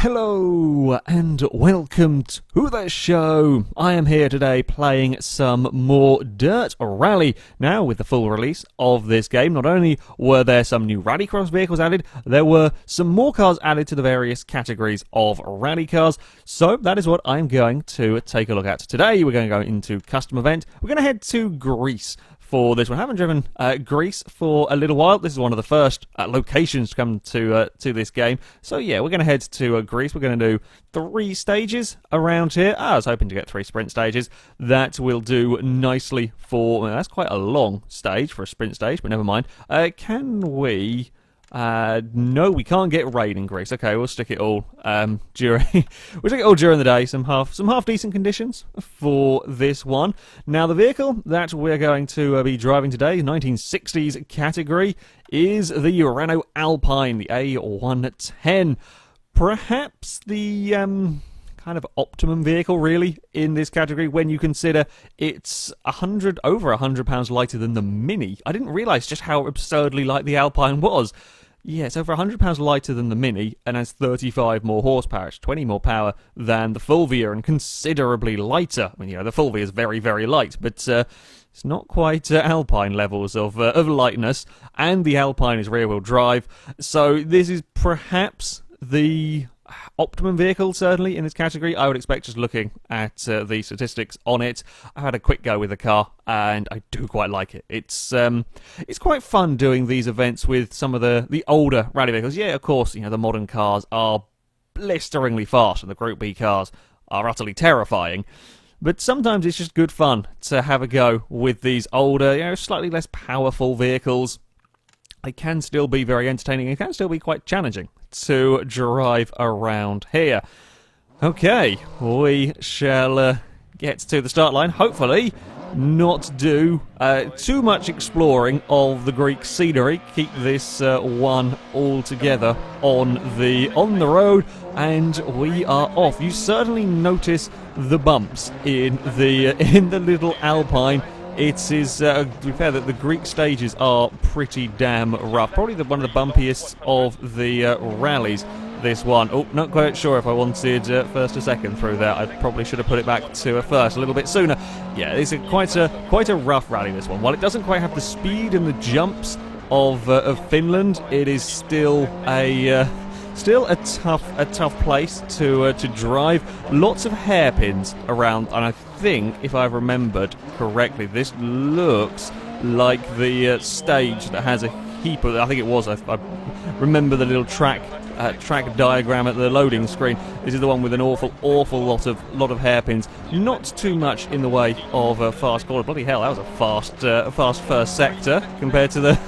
Hello and welcome to the show. I am here today playing some more Dirt Rally. Now, with the full release of this game, not only were there some new Rallycross vehicles added, there were some more cars added to the various categories of rally cars. So that is what I'm going to take a look at today. We're going to go into custom event. We're going to head to Greece for this one. I haven't driven Greece for a little while. This is one of the first locations to come to this game. So yeah, we're going to head to Greece. We're going to do 3 stages around here. I was hoping to get 3 sprint stages. That will do nicely for... Well, that's quite a long stage for a sprint stage, but never mind. Can we... no, we can't get rain in Greece. Okay, we'll stick it all during the day. Some half decent conditions for this one. Now, the vehicle that we're going to be driving today, 1960s category, is the Renault Alpine, the A110. Perhaps the kind of optimum vehicle, really, in this category when you consider it's over £100 lighter than the Mini. I didn't realise just how absurdly light the Alpine was. Yeah, it's over £100 lighter than the Mini and has 35 more horsepower. It's 20 more power than the Fulvia and considerably lighter. I mean, you know, the Fulvia is very, very light, but it's not quite Alpine levels of lightness. And the Alpine is rear-wheel drive, so this is perhaps the optimum vehicle, certainly, in this category. I would expect, just looking at the statistics on it. I've had a quick go with the car, and I do quite like it. It's quite fun doing these events with some of the older rally vehicles. Yeah, of course, you know, the modern cars are blisteringly fast, and the Group B cars are utterly terrifying. But sometimes it's just good fun to have a go with these older, you know, slightly less powerful vehicles. They can still be very entertaining and can still be quite challenging to drive around here. Okay, we shall get to the start line. Hopefully not do too much exploring of the Greek scenery. Keep this one all together on the road, and we are off. You certainly notice the bumps in the little Alpine. It is, to be fair, that the Greek stages are pretty damn rough. Probably one of the bumpiest of the rallies, this one. Oh, not quite sure if I wanted first or second through there. I probably should have put it back to first a little bit sooner. Yeah, it's quite a rough rally, this one. While it doesn't quite have the speed and the jumps of Finland, it is still a tough place to drive. Lots of hairpins around, and I think, if I've remembered correctly, this looks like the stage that has a heap of... I think it was. I remember the little track diagram at the loading screen. This is the one with an awful lot of hairpins. Not too much in the way of a fast corner. Bloody hell, that was a fast first sector compared to the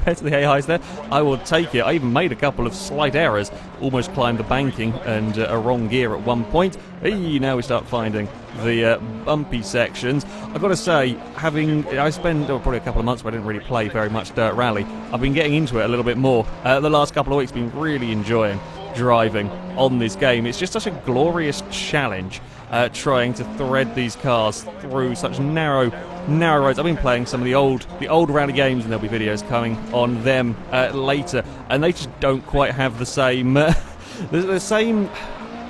AIs there. I will take it. I even made a couple of slight errors. Almost climbed the banking and a wrong gear at one point. Hey, now we start finding the bumpy sections. I've got to say, I spent probably a couple of months where I didn't really play very much Dirt Rally. I've been getting into it a little bit more. The last couple of weeks, been really enjoying driving on this game. It's just such a glorious challenge, trying to thread these cars through such narrow roads. I've been playing some of the old rally games, and there'll be videos coming on them later, and they just don't quite have the same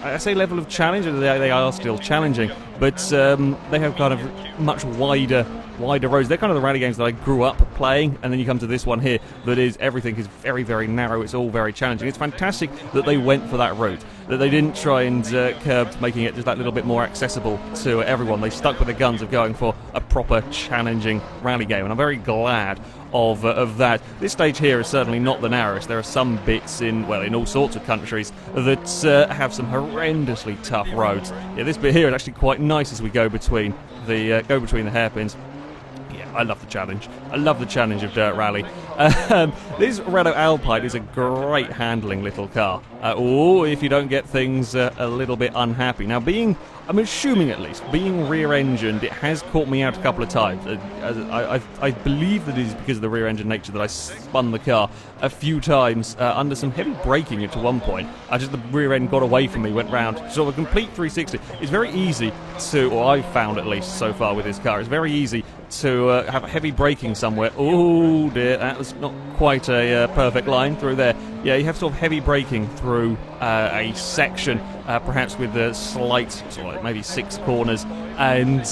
I say level of challenge. They are still challenging, but they have kind of much wider roads. They're kind of the rally games that I grew up playing, and then you come to this one here that is, everything is very, very narrow. It's all very challenging. It's fantastic that they went for that route, that they didn't try and curb making it just that little bit more accessible to everyone. They stuck with the guns of going for a proper challenging rally game, and I'm very glad of that. This stage here is certainly not the narrowest. There are some bits in all sorts of countries that have some horrendously tough roads. Yeah, this bit here is actually quite nice as we go between the hairpins. Yeah, I love the challenge. I love the challenge of Dirt Rally. This Renault Alpine is a great handling little car. Or if you don't get things a little bit unhappy. Now, I'm assuming at least, being rear-engined, it has caught me out a couple of times. I believe that it is because of the rear-engine nature that I spun the car a few times under some heavy braking at one point. The rear end got away from me, went round, sort of a complete 360. It's very easy to, or I've found at least so far with this car, it's very easy to have heavy braking somewhere. Oh dear, that was not quite a perfect line through there. yeah, you have sort of heavy braking through a section, perhaps with a slight, sort of like maybe 6 corners, and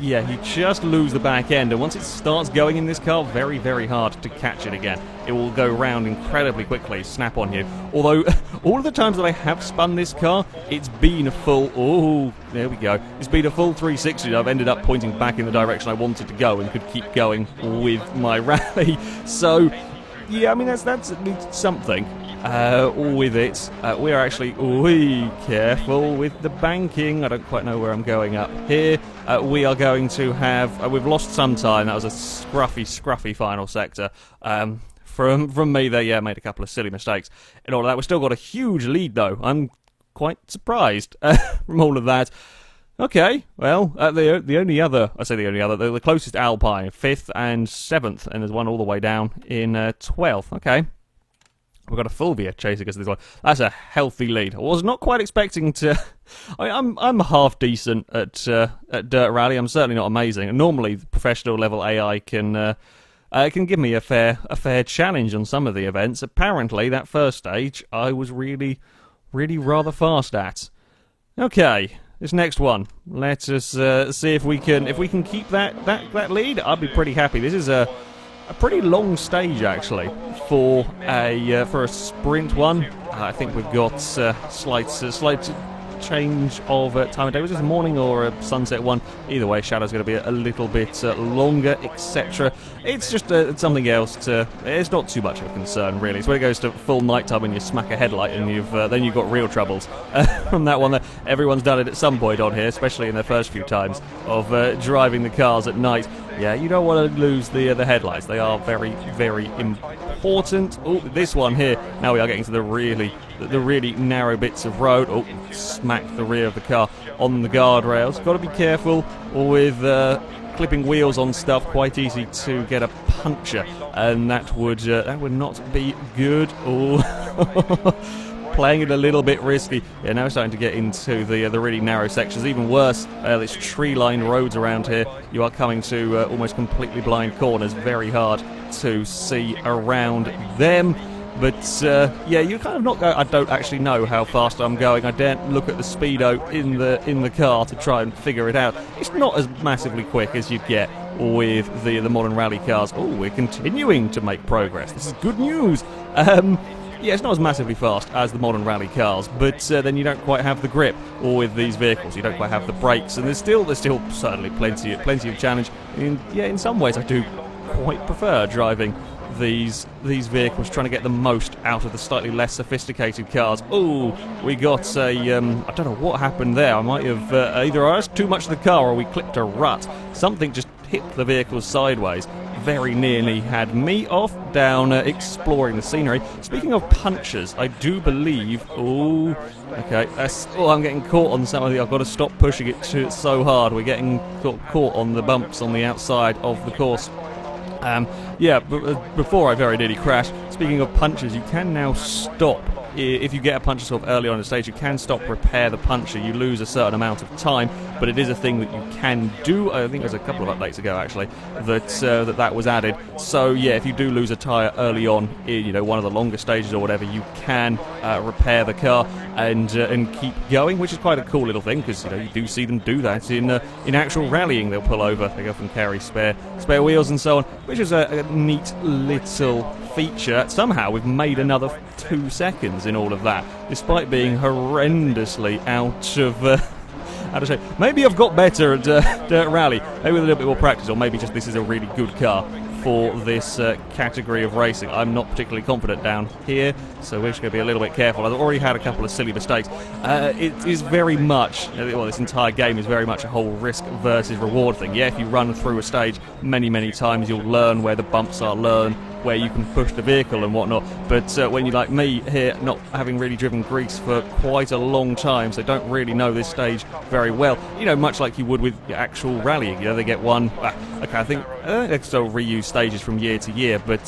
yeah, you just lose the back end, and once it starts going in this car, very, very hard to catch it again. It will go round incredibly quickly, snap on you. Although, all of the times that I have spun this car, it's been a full, oh, there we go, it's been a full 360. I've ended up pointing back in the direction I wanted to go and could keep going with my rally. So, yeah, I mean, that's at least something. With it, we are actually careful with the banking. I don't quite know where I'm going up here. We are going to have, we've lost some time. That was a scruffy final sector. From me there, yeah, made a couple of silly mistakes and all of that. We've still got a huge lead though. I'm quite surprised from all of that. Okay, well, the only other, the closest Alpine, 5th and 7th, and there's one all the way down in 12th. Okay. We've got a Fulvia chasing us this one. That's a healthy lead. I was not quite expecting to. I'm half decent at Dirt Rally. I'm certainly not amazing. And normally, the professional level AI can give me a fair challenge on some of the events. Apparently, that first stage I was really rather fast at. Okay, this next one. Let us see if we can keep that lead. I'd be pretty happy. This is a pretty long stage actually for a sprint one. I think we've got slight change of time of day. Was this a morning or a sunset one? Either way, shadow's going to be a little bit longer, etc. It's just something else to. It's not too much of a concern really. It's when it goes to full nighttime and you smack a headlight and then you've got real troubles from that one. Everyone's done it at some point on here, especially in their first few times of driving the cars at night. Yeah, you don't want to lose the headlights. They are very, very important. Oh, this one here. Now we are getting to the really narrow bits of road. Oh, smacked the rear of the car on the guardrails. Got to be careful with clipping wheels on stuff. Quite easy to get a puncture, and that would not be good. Oh. Playing it a little bit risky. Yeah, now we're starting to get into the really narrow sections. Even worse, there's tree-lined roads around here. You are coming to almost completely blind corners. Very hard to see around them. But yeah, you kind of not go. I don't actually know how fast I'm going. I daren't look at the speedo in the car to try and figure it out. It's not as massively quick as you'd get with the modern rally cars. Oh, we're continuing to make progress. This is good news. Yeah, it's not as massively fast as the modern rally cars, but then you don't quite have the grip, or with these vehicles, you don't quite have the brakes, and there's still certainly plenty of challenge. In some ways, I do quite prefer driving these vehicles, trying to get the most out of the slightly less sophisticated cars. Oh, we got a I don't know what happened there. I might have either I asked too much of the car, or we clipped a rut. Something just hit the vehicle sideways. Very nearly had me off down exploring the scenery. Speaking of punches, I do believe. Oh, okay. I'm getting caught on some of the. I've got to stop pushing it so hard. We're getting caught on the bumps on the outside of the course. Yeah, but before I very nearly crashed. Speaking of punches, you can now stop. If you get a puncture sort of early on in the stage, you can stop, repair the puncture. You lose a certain amount of time, but it is a thing that you can do. I think there's a couple of updates ago, actually, that was added. So, yeah, if you do lose a tyre early on in, one of the longer stages or whatever, you can repair the car and keep going, which is quite a cool little thing, because, you do see them do that in actual rallying. They'll pull over, they often carry spare wheels and so on, which is a neat little feature. Somehow we've made another 2 seconds in all of that, despite being horrendously out of shape. Maybe I've got better at Dirt Rally, maybe with a little bit more practice, or maybe just this is a really good car for this category of racing. I'm not particularly confident down here, so we're just going to be a little bit careful. I've already had a couple of silly mistakes. It is very much, this entire game is very much a whole risk versus reward thing. Yeah, if you run through a stage many times, you'll learn where the bumps are, learn where you can push the vehicle and whatnot, but when you're like me here, not having really driven Greece for quite a long time, so don't really know this stage very well, much like you would with actual rallying, they get one, okay, I think they still reuse stages from year to year, but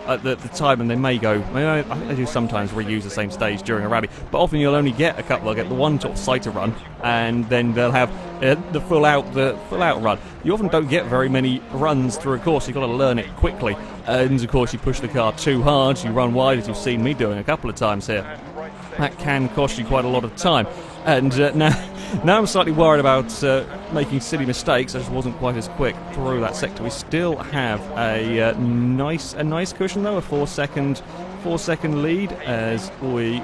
at the time, and they may go. I think they do sometimes reuse the same stage during a rally, but often you'll only get a couple. They'll get the one sort of sighter run, and then they'll have the full out run. You often don't get very many runs through a course. You've got to learn it quickly, and of course you push the car too hard, you run wide, as you've seen me doing a couple of times here. That can cost you quite a lot of time. And now I'm slightly worried about making silly mistakes. I just wasn't quite as quick through that sector. We still have a nice cushion though, a 4-second lead as we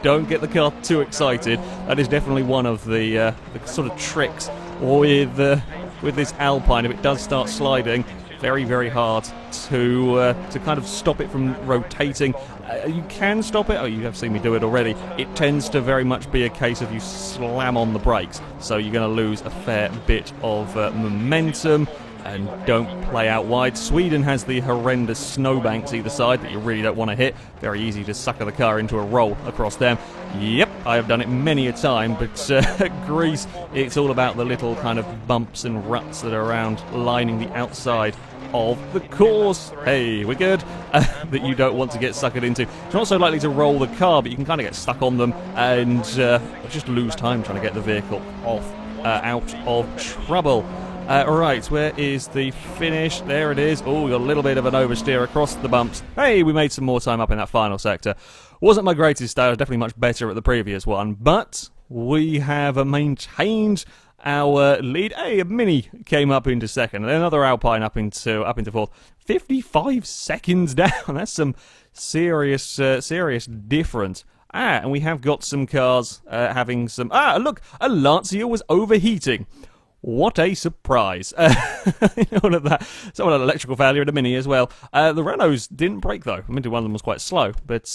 don't get the car too excited. That is definitely one of the sort of tricks with this Alpine. If it does start sliding, very hard to kind of stop it from rotating. You can stop it. Oh, you have seen me do it already. It tends to very much be a case of you slam on the brakes, so you're going to lose a fair bit of momentum. And don't play out wide. Sweden has the horrendous snowbanks either side that you really don't want to hit. Very easy to sucker the car into a roll across them. Yep, I have done it many a time, but Greece, it's all about the little kind of bumps and ruts that are around lining the outside of the course. Hey, we're good. That you don't want to get suckered into. It's not so likely to roll the car, but you can kind of get stuck on them and just lose time trying to get the vehicle out of trouble. Right, where is the finish? There it is. Oh, we got a little bit of an oversteer across the bumps. Hey, we made some more time up in that final sector. Wasn't my greatest day. I was definitely much better at the previous one, but we have maintained our lead. Hey, a Mini came up into second, and another Alpine up into fourth. 55 seconds down. That's some serious difference. And we have got some cars having some. Look, a Lancia was overheating. What a surprise. All of that. Someone had electrical failure in a Mini as well. The Renaults didn't break though. I mean, one of them was quite slow, but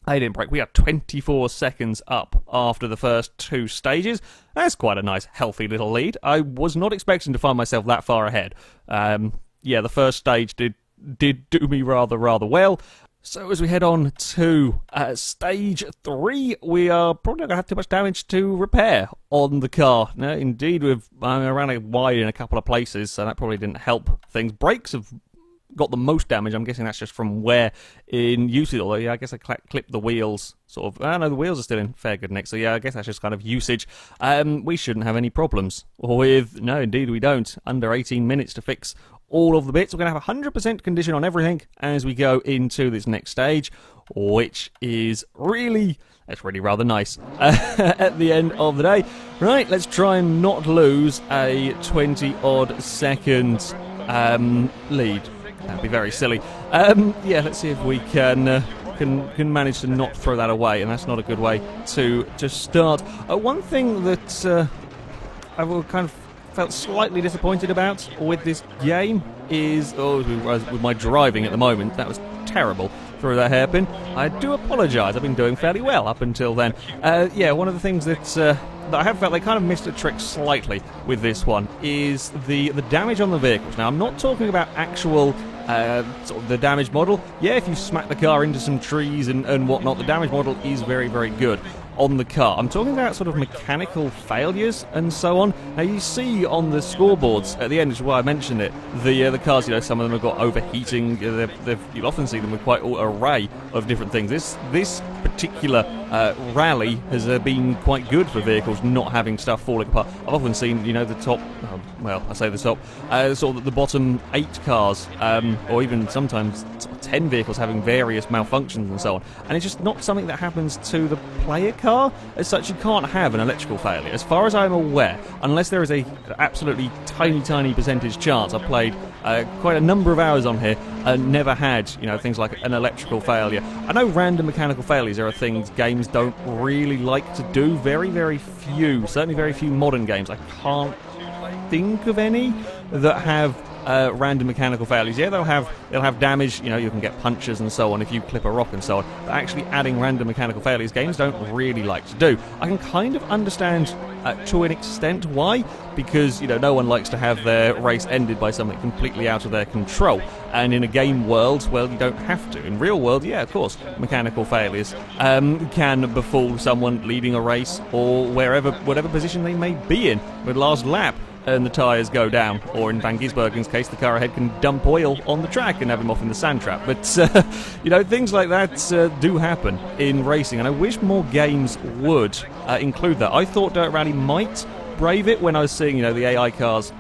they didn't break. We are 24 seconds up after the first two stages. That's quite a nice, healthy little lead. I was not expecting to find myself that far ahead. The first stage did do me rather well. So as we head on to stage 3, we are probably not going to have too much damage to repair on the car. No, indeed, we've ran it wide in a couple of places, so that probably didn't help things. Brakes have got the most damage. I'm guessing that's just from wear in usage, although yeah, I guess I clipped the wheels sort of. No, the wheels are still in fair good nick, so yeah, I guess that's just kind of usage. We shouldn't have any problems with. No, indeed we don't. Under 18 minutes to fix all of the bits. We're going to have 100% condition on everything as we go into this next stage, which is really rather nice at the end of the day. Right, let's try and not lose a 20-odd second lead. That'd be very silly. Let's see if we can manage to not throw that away, and that's not a good way to start. One thing that I will kind of felt slightly disappointed about with this game is with my driving at the moment. That was terrible through that hairpin. I do apologise. I've been doing fairly well up until then. One of the things that I have felt they kind of missed a trick slightly with this one is the damage on the vehicles. Now, I'm not talking about actual sort of the damage model. Yeah, if you smack the car into some trees and whatnot, the damage model is very, very good on the car. I'm talking about sort of mechanical failures and so on. Now you see on the scoreboards at the end, which is why I mentioned it, the cars, some of them have got overheating. You'll often see them with quite an array of different things. This particular rally has been quite good for vehicles not having stuff falling apart. I've often seen, the top, I say the top, sort of the bottom 8 cars, or even sometimes 10 vehicles having various malfunctions and so on. And it's just not something that happens to the player car. As such, you can't have an electrical failure. As far as I'm aware, unless there is a absolutely tiny percentage chance. I've played quite a number of hours on here and never had, things like an electrical failure. I know random mechanical failures are things games don't really like to do. Very few, certainly very few modern games. I can't think of any that have random mechanical failures. Yeah, they'll have damage. You can get punctures and so on if you clip a rock and so on. But actually, adding random mechanical failures, games don't really like to do. I can kind of understand to an extent why, because no one likes to have their race ended by something completely out of their control. And in a game world, well, you don't have to. In real world, yeah, of course, mechanical failures can befall someone leading a race or whatever position they may be in. With last lap, and the tyres go down, or in Van Gisbergen's case, the car ahead can dump oil on the track and have him off in the sand trap. But, things like that do happen in racing, and I wish more games would include that. I thought Dirt Rally might brave it when I was seeing, the AI cars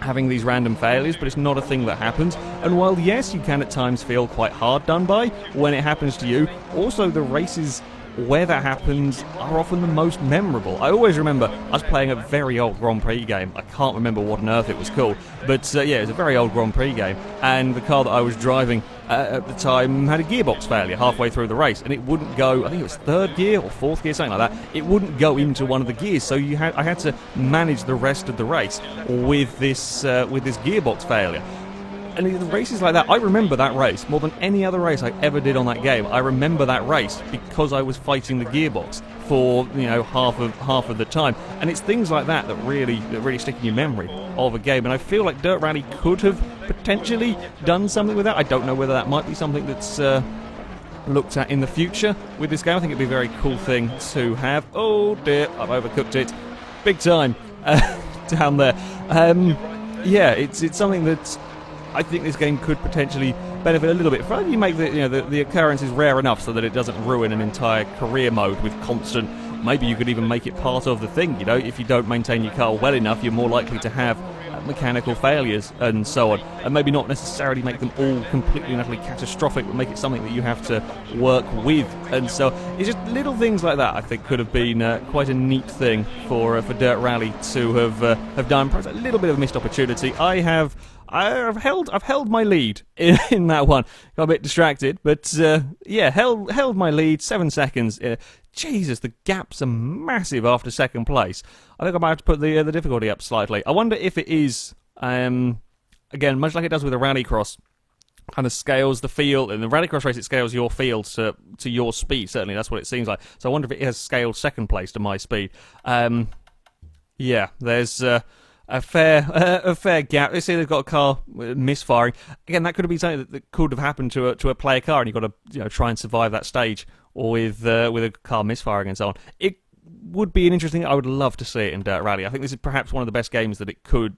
having these random failures, but it's not a thing that happens. And while, yes, you can at times feel quite hard done by when it happens to you, also the races where that happens are often the most memorable. I always remember I was playing a very old Grand Prix game. I can't remember what on earth it was called, but it was a very old Grand Prix game, and the car that I was driving at the time had a gearbox failure halfway through the race, and it wouldn't go, I think it was third gear or fourth gear, something like that. It wouldn't go into one of the gears, so I had to manage the rest of the race with this gearbox failure. And the races like that, I remember that race more than any other race I ever did on that game. I remember that race because I was fighting the gearbox for half of the time. And it's things like that that really stick in your memory of a game. And I feel like Dirt Rally could have potentially done something with that. I don't know whether that might be something that's looked at in the future with this game. I think it'd be a very cool thing to have. Oh dear, I've overcooked it big time down there. It's something that I think this game could potentially benefit a little bit. If you make the occurrences rare enough so that it doesn't ruin an entire career mode with constant. Maybe you could even make it part of the thing. If you don't maintain your car well enough, you're more likely to have mechanical failures and so on. And maybe not necessarily make them all completely and utterly catastrophic, but make it something that you have to work with. And so it's just little things like that I think could have been quite a neat thing for Dirt Rally to have done. Perhaps a little bit of a missed opportunity. I've held my lead in that one. Got a bit distracted, but held my lead. 7 seconds. Jesus, the gaps are massive after second place. I think I might have to put the difficulty up slightly. I wonder if it is, again, much like it does with a rallycross, kind of scales the field. In the rallycross race, it scales your field to your speed. Certainly, that's what it seems like. So I wonder if it has scaled second place to my speed. There's a fair gap. They say they've got a car misfiring. Again, that could have been something that could have happened to a player car, and you've got to try and survive that stage, or with a car misfiring and so on. It would be an interesting. I would love to see it in Dirt Rally. I think this is perhaps one of the best games that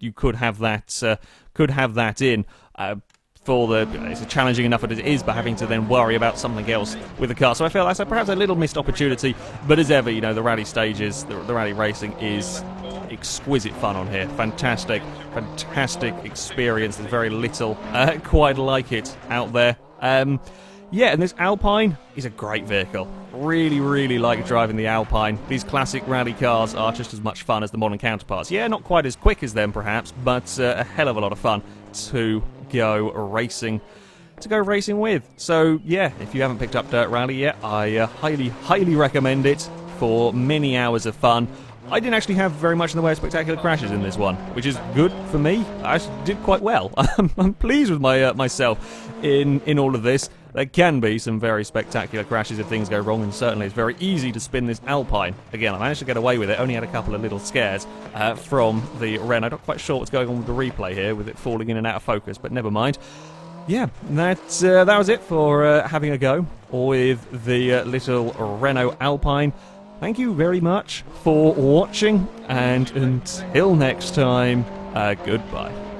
you could have that in. It's challenging enough as it is, but having to then worry about something else with the car. So I feel that's perhaps a little missed opportunity. But as ever, the rally stages, the rally racing is exquisite fun on here. Fantastic experience. There's very little quite like it out there. And this Alpine is a great vehicle. Really like driving the Alpine. These classic rally cars are just as much fun as the modern counterparts. Yeah, not quite as quick as them perhaps, but a hell of a lot of fun to go racing with. So if you haven't picked up Dirt Rally yet, I highly recommend it for many hours of fun. I didn't actually have very much in the way of spectacular crashes in this one, which is good for me. I did quite well. I'm pleased with myself in all of this. There can be some very spectacular crashes if things go wrong, and certainly it's very easy to spin this Alpine. Again, I managed to get away with it, only had a couple of little scares from the Renault. Not quite sure what's going on with the replay here, with it falling in and out of focus, but never mind. That was it for having a go with the little Renault Alpine. Thank you very much for watching, and until next time, goodbye.